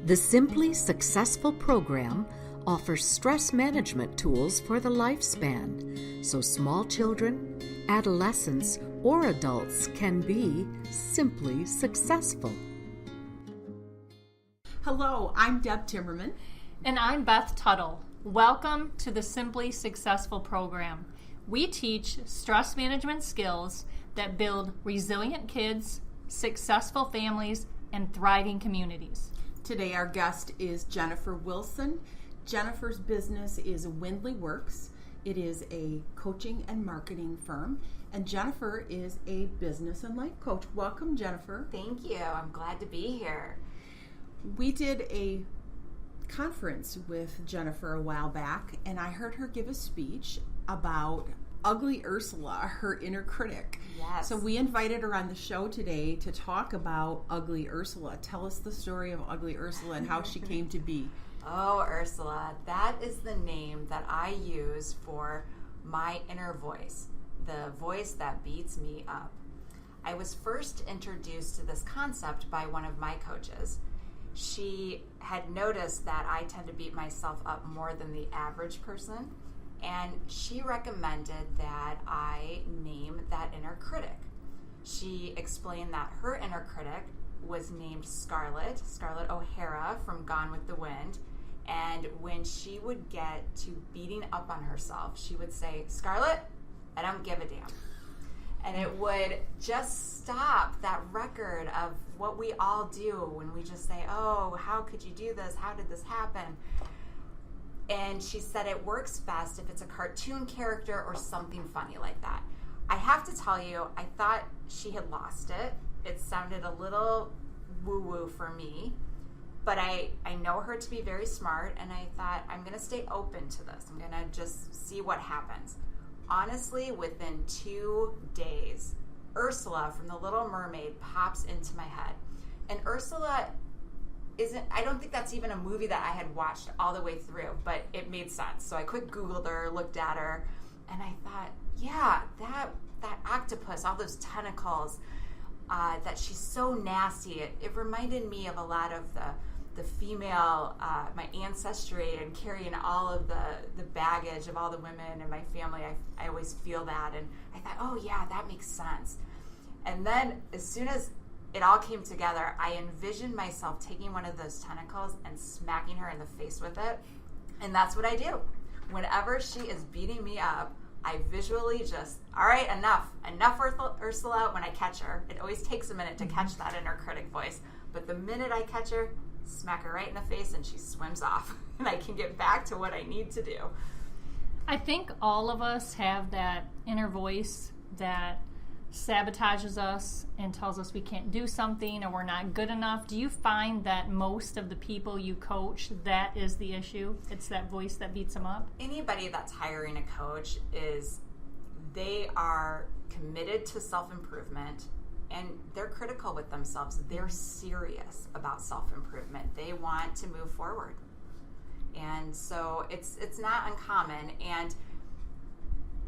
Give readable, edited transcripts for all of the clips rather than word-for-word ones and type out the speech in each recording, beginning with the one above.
The Simply Successful program offers stress management tools for the lifespan, so small children, adolescents, or adults can be simply successful. Hello, I'm Deb Timmerman. And I'm Beth Tuttle. Welcome to the Simply Successful program. We teach stress management skills that build resilient kids, successful families, and thriving communities. Today our guest is Jennifer Wilson. Jennifer's business is Windley Works. It is a coaching and marketing firm, and Jennifer is a business and life coach. Welcome, Jennifer. Thank you. I'm glad to be here. We did a conference with Jennifer a while back, and I heard her give a speech about Ugly Ursula, her inner critic. Yes. So we invited her on the show today to talk about Ugly Ursula. Tell us the story of Ugly Ursula and how she came to be. Oh, Ursula, that is the name that I use for my inner voice, the voice that beats me up. I was first introduced to this concept by one of my coaches. She had noticed that I tend to beat myself up more than the average person, and she recommended that I name that inner critic. She explained that her inner critic was named Scarlett O'Hara from Gone with the Wind, and when she would get to beating up on herself, she would say, "Scarlett, I don't give a damn." And it would just stop that record of what we all do when we just say, "Oh, how could you do this? How did this happen?" And she said it works best if it's a cartoon character or something funny like that. I have to tell you, I thought she had lost it. It sounded a little woo-woo for me. But I know her to be very smart, and I thought, I'm going to stay open to this. I'm going to just see what happens. Honestly, within 2 days, Ursula from The Little Mermaid pops into my head. And Ursula I don't think that's even a movie that I had watched all the way through, but it made sense. So I quick Googled her, looked at her, and I thought, yeah, that octopus, all those tentacles, that she's so nasty. It reminded me of a lot of the female, my ancestry, and carrying all of the baggage of all the women in my family. I always feel that, and I thought, oh yeah, that makes sense. And then as soon as it all came together, I envisioned myself taking one of those tentacles and smacking her in the face with it. And that's what I do. Whenever she is beating me up, I visually just, all right, enough Ursula, when I catch her. It always takes a minute to catch that inner critic voice. But the minute I catch her, smack her right in the face and she swims off. And I can get back to what I need to do. I think all of us have that inner voice that sabotages us and tells us we can't do something or we're not good enough. Do you find that most of the people you coach, that is the issue? It's that voice that beats them up? Anybody that's hiring a coach they are committed to self-improvement, and they're critical with themselves. They're serious about self-improvement. They want to move forward. And so it's not uncommon, and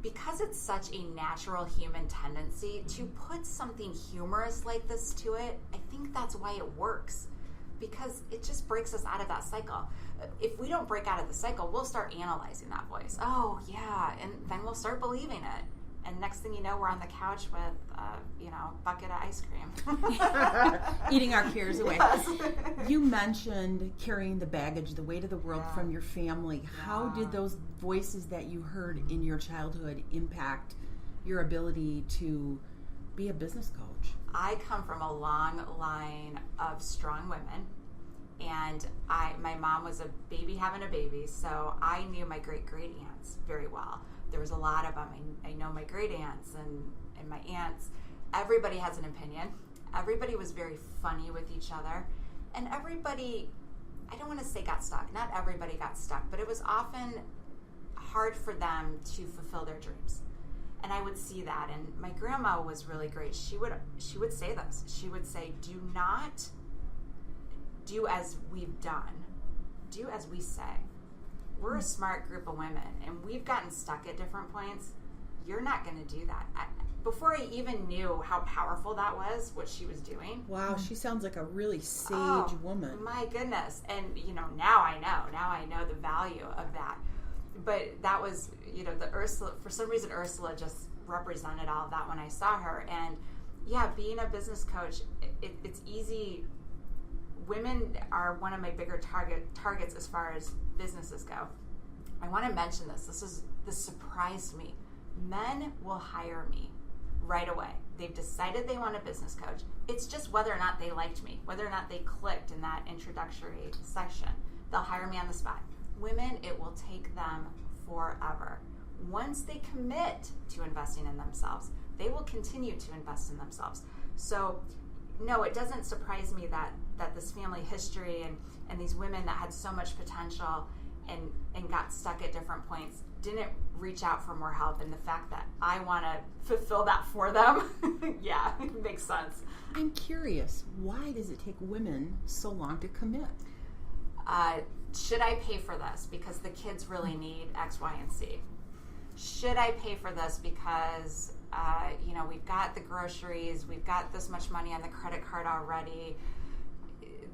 because it's such a natural human tendency to put something humorous like this to it, I think that's why it works, because it just breaks us out of that cycle. If we don't break out of the cycle, we'll start analyzing that voice. Oh, yeah, and then we'll start believing it. And next thing you know, we're on the couch with, bucket of ice cream. Eating our cares away. Yes. You mentioned carrying the baggage, the weight of the world from your family. Yeah. How did those voices that you heard in your childhood impact your ability to be a business coach? I come from a long line of strong women, and my mom was a baby having a baby, so I knew my great-great aunts very well. There was a lot of them. I know my great aunts and my aunts. Everybody has an opinion. Everybody was very funny with each other. And everybody, I don't want to say got stuck. Not everybody got stuck, but it was often hard for them to fulfill their dreams. And I would see that. And my grandma was really great. She would say this. She would say, do not do as we've done. Do as we say. We're a smart group of women, and we've gotten stuck at different points. You're not going to do that. before I even knew how powerful that was, what she was doing. Wow, she sounds like a really sage woman. My goodness. And, now I know the value of that. But that was, the Ursula, for some reason, Ursula just represented all of that when I saw her. And yeah, being a business coach, it's easy. Women are one of my bigger targets as far as businesses go. I want to mention this. This surprised me. Men will hire me right away. They've decided they want a business coach. It's just whether or not they liked me, whether or not they clicked in that introductory section. They'll hire me on the spot. Women, it will take them forever. Once they commit to investing in themselves, they will continue to invest in themselves. So, no, it doesn't surprise me that this family history and these women that had so much potential and got stuck at different points didn't reach out for more help, and the fact that I want to fulfill that for them, yeah, it makes sense. I'm curious, why does it take women so long to commit? Should I pay for this because the kids really need X, Y, and Z? Should I pay for this because, we've got the groceries, we've got this much money on the credit card already?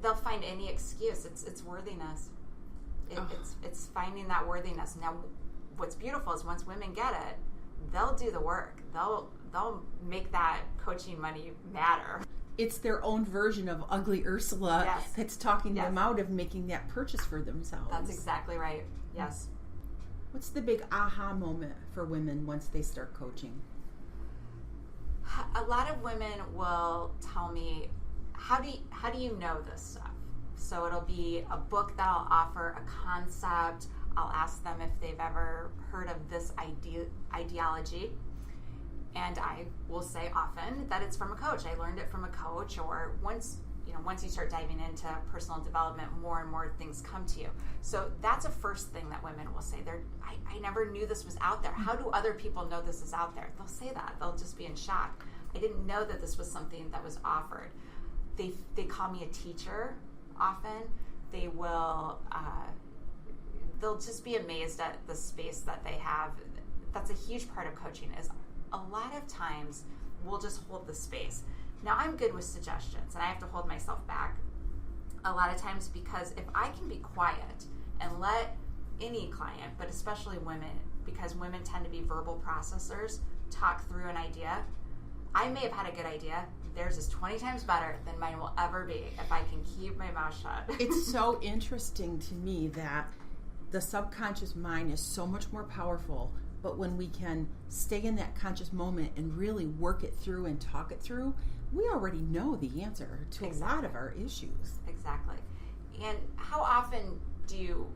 They'll find any excuse. It's worthiness. It's finding that worthiness. Now, what's beautiful is once women get it, they'll do the work. They'll make that coaching money matter. It's their own version of Ugly Ursula that's talking them out of making that purchase for themselves. That's exactly right. Yes. What's the big aha moment for women once they start coaching? A lot of women will tell me, how do you know this stuff? So it'll be a book that I'll offer, a concept. I'll ask them if they've ever heard of this ideology. And I will say often that it's from a coach. I learned it from a coach, or once you start diving into personal development, more and more things come to you. So that's a first thing that women will say. I never knew this was out there. How do other people know this is out there? They'll say that. They'll just be in shock. I didn't know that this was something that was offered. They call me a teacher often. They will, they'll just be amazed at the space that they have. That's a huge part of coaching, is a lot of times we'll just hold the space. Now, I'm good with suggestions, and I have to hold myself back a lot of times, because if I can be quiet and let any client, but especially women, because women tend to be verbal processors, talk through an idea. I may have had a good idea. Theirs is 20 times better than mine will ever be if I can keep my mouth shut. It's so interesting to me that the subconscious mind is so much more powerful, but when we can stay in that conscious moment and really work it through and talk it through, we already know the answer to a lot of our issues. Exactly. And how often do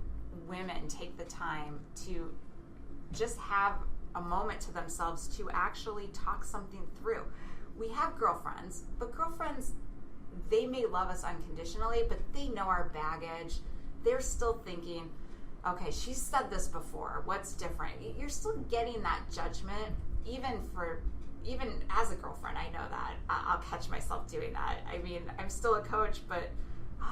women take the time to just have a moment to themselves to actually talk something through? We have girlfriends, but girlfriends, they may love us unconditionally, but they know our baggage. They're still thinking, okay, she said this before, what's different? You're still getting that judgment, even as a girlfriend. I know that. I'll catch myself doing that. I mean, I'm still a coach, but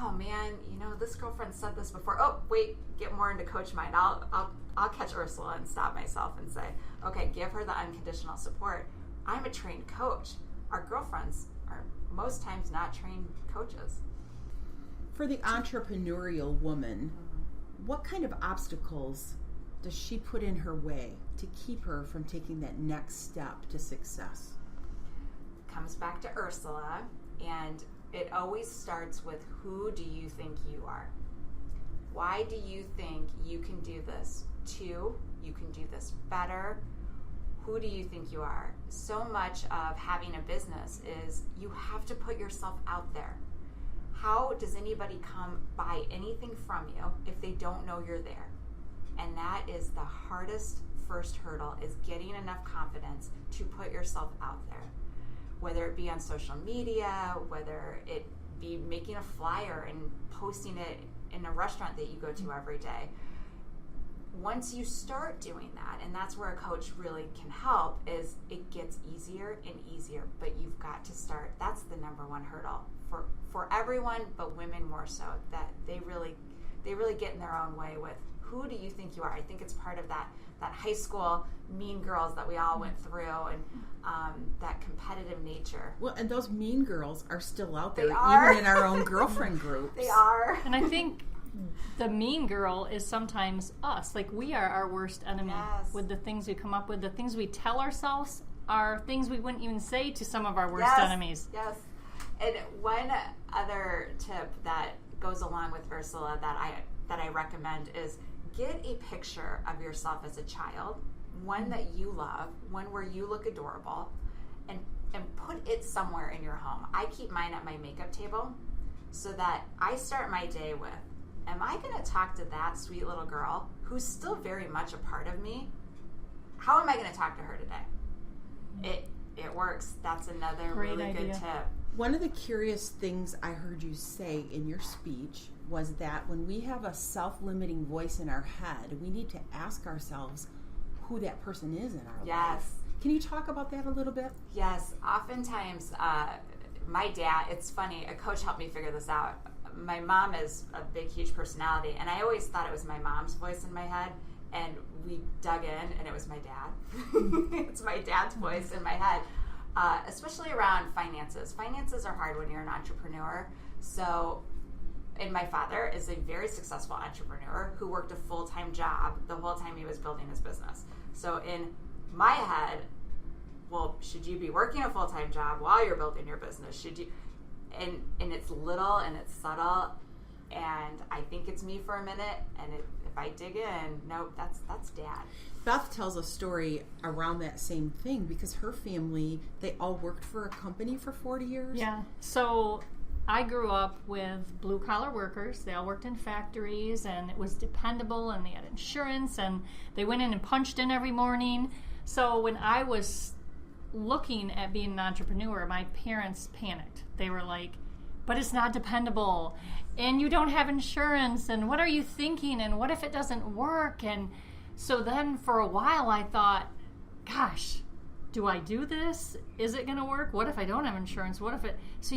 oh man, this girlfriend said this before. Oh, wait, get more into coach mind. I'll catch Ursula and stop myself and say, okay, give her the unconditional support. I'm a trained coach. Our girlfriends are most times not trained coaches. For the entrepreneurial woman, what kind of obstacles does she put in her way to keep her from taking that next step to success? Comes back to Ursula, and it always starts with, who do you think you are? Why do you think you can do this? 2, you can do this better. Who do you think you are? So much of having a business is you have to put yourself out there. How does anybody come buy anything from you if they don't know you're there? And that is the hardest first hurdle, is getting enough confidence to put yourself out there. Whether it be on social media, whether it be making a flyer and posting it in a restaurant that you go to every day. Once you start doing that, and that's where a coach really can help, is it gets easier and easier, but you've got to start. That's the number one hurdle for everyone, but women more so, that they really get in their own way with, who do you think you are? I think it's part of that high school mean girls that we all went through, and that competitive nature. Well, and those mean girls are still out there, They are. even in our own girlfriend groups. They are. And I think the mean girl is sometimes us. Like, we are our worst enemy. Yes. With the things we come up with. The things we tell ourselves are things we wouldn't even say to some of our worst Yes. enemies. Yes. And one other tip that goes along with Ursula that I recommend is get a picture of yourself as a child, one that you love, one where you look adorable, and put it somewhere in your home. I keep mine at my makeup table so that I start my day with, am I going to talk to that sweet little girl who's still very much a part of me? How am I going to talk to her today? It works. That's another Great really idea. good tip. One of the curious things I heard you say in your speech was that when we have a self-limiting voice in our head, we need to ask ourselves who that person is in our life. Yes. Can you talk about that a little bit? Yes. Oftentimes, my dad, it's funny, a coach helped me figure this out. My mom is a big, huge personality, and I always thought it was my mom's voice in my head, and we dug in, and it was my dad. It's my dad's voice in my head, especially around finances. Finances are hard when you're an entrepreneur. So, and my father is a very successful entrepreneur who worked a full-time job the whole time he was building his business. So in my head, well, should you be working a full-time job while you're building your business? Should you? And it's little and it's subtle, and I think it's me for a minute, and if I dig in, nope, that's dad. Beth tells a story around that same thing because her family, they all worked for a company for 40 years. Yeah. So I grew up with blue-collar workers. They all worked in factories, and it was dependable, and they had insurance, and they went in and punched in every morning. So when I was looking at being an entrepreneur, my parents panicked. They were like, but it's not dependable, and you don't have insurance, and what are you thinking, and what if it doesn't work? And so then for a while I thought, gosh, do I do this? Is it going to work? What if I don't have insurance? What if it... So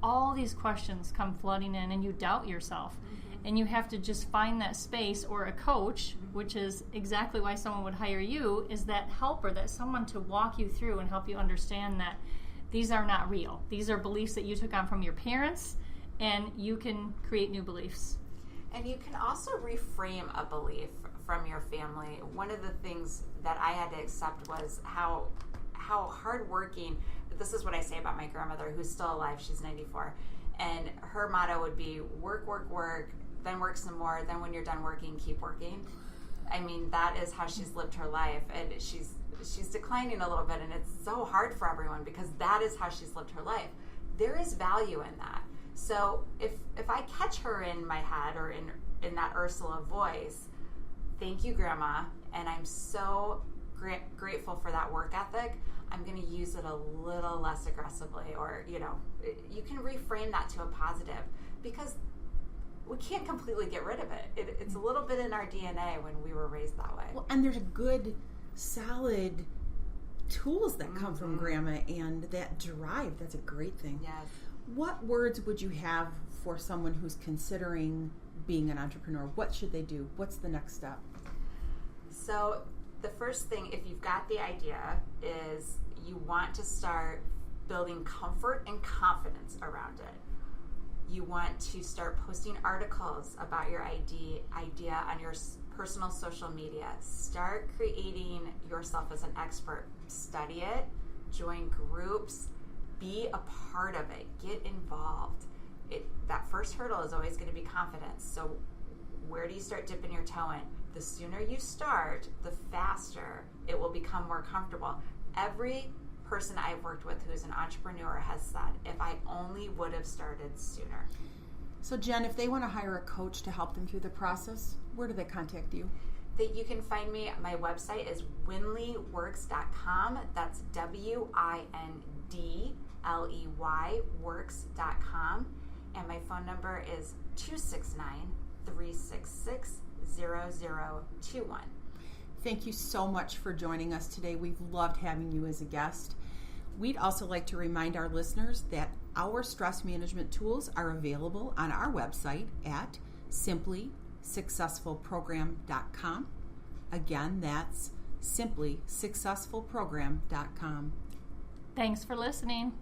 all these questions come flooding in, and you doubt yourself. Mm-hmm. And you have to just find that space, or a coach, which is exactly why someone would hire you, is that helper, that someone to walk you through and help you understand that these are not real. These are beliefs that you took on from your parents, and you can create new beliefs. And you can also reframe a belief from your family. One of the things that I had to accept was how hardworking, this is what I say about my grandmother, who's still alive, she's 94, and her motto would be work, work, work, then work some more, then when you're done working, keep working. I mean, that is how she's lived her life, and she's declining a little bit, and it's so hard for everyone because that is how she's lived her life. There is value in that. So if I catch her in my head or in that Ursula voice, thank you, Grandma, and I'm so grateful for that work ethic, I'm going to use it a little less aggressively, or, you can reframe that to a positive, because we can't completely get rid of it. It's a little bit in our DNA when we were raised that way. Well, and there's good, solid tools that come from Grandma, and that drive, that's a great thing. Yes. What words would you have for someone who's considering being an entrepreneur? What should they do? What's the next step? So the first thing, if you've got the idea, is you want to start building comfort and confidence around it. You want to start posting articles about your idea on your personal social media. Start creating yourself as an expert. Study it, join groups, be a part of it, get involved. That first hurdle is always going to be confidence. So where do you start dipping your toe in? The sooner you start, the faster it will become more comfortable. Every person I've worked with who's an entrepreneur has said, if I only would have started sooner. So Jen, if they want to hire a coach to help them through the process, where do they contact you? You can find me, my website is winleyworks.com. That's WINDLEY works.com. And my phone number is 269-366-0021. Thank you so much for joining us today. We've loved having you as a guest. We'd also like to remind our listeners that our stress management tools are available on our website at simplyworks.com. simplysuccessfulprogram.com. Again, that's simplysuccessfulprogram.com. Thanks for listening.